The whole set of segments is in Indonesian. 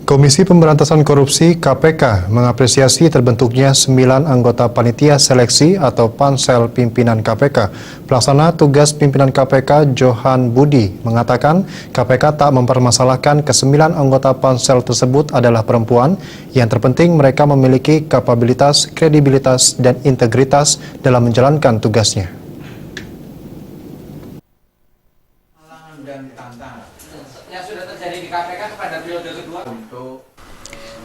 Komisi Pemberantasan Korupsi (KPK) mengapresiasi terbentuknya 9 anggota panitia seleksi atau pansel pimpinan KPK. Pelaksana tugas pimpinan KPK Johan Budi mengatakan KPK tak mempermasalahkan ke-9 anggota pansel tersebut adalah perempuan. Yang terpenting mereka memiliki kapabilitas, kredibilitas, dan integritas dalam menjalankan tugasnya. Dan tantangan yang sudah terjadi di KPK pada periode kedua untuk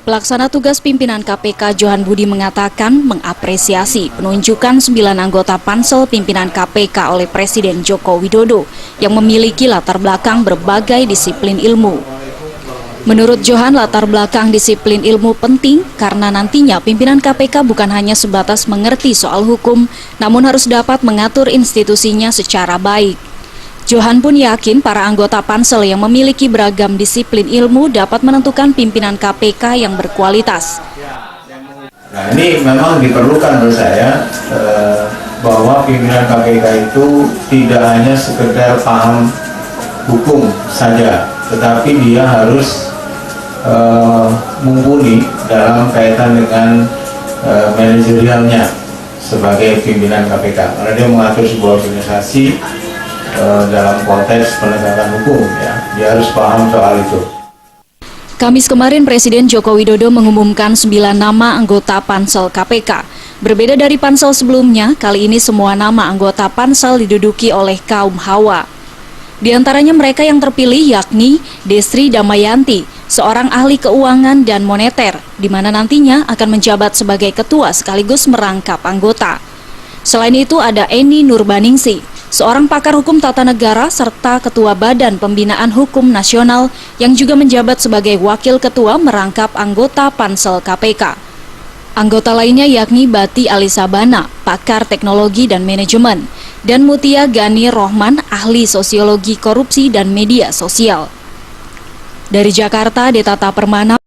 Pelaksana tugas pimpinan KPK Johan Budi mengatakan mengapresiasi penunjukan 9 anggota pansel pimpinan KPK oleh Presiden Joko Widodo yang memiliki latar belakang berbagai disiplin ilmu. Menurut Johan, latar belakang disiplin ilmu penting karena nantinya pimpinan KPK bukan hanya sebatas mengerti soal hukum, namun harus dapat mengatur institusinya secara baik. Johan pun yakin para anggota pansel yang memiliki beragam disiplin ilmu dapat menentukan pimpinan KPK yang berkualitas. Nah, ini memang diperlukan menurut saya bahwa pimpinan KPK itu tidak hanya sekedar paham hukum saja, tetapi dia harus mumpuni dalam kaitan dengan manajerialnya sebagai pimpinan KPK. Karena dia mengatur sebuah organisasi dalam konteks penegakan hukum, ya, dia harus paham soal itu. Kamis kemarin Presiden Joko Widodo mengumumkan 9 nama anggota pansel KPK. Berbeda dari pansel sebelumnya, kali ini semua nama anggota pansel diduduki oleh kaum Hawa. Di antaranya mereka yang terpilih yakni Desri Damayanti, seorang ahli keuangan dan moneter, di mana nantinya akan menjabat sebagai ketua sekaligus merangkap anggota. Selain itu ada Eni Nurbaningsi, seorang pakar hukum tata negara serta ketua Badan Pembinaan Hukum Nasional yang juga menjabat sebagai wakil ketua merangkap anggota pansel KPK. Anggota lainnya yakni Bati Alisabana, pakar teknologi dan manajemen, dan Mutia Gani Rohman, ahli sosiologi korupsi dan media sosial. Dari Jakarta, Detata Permana.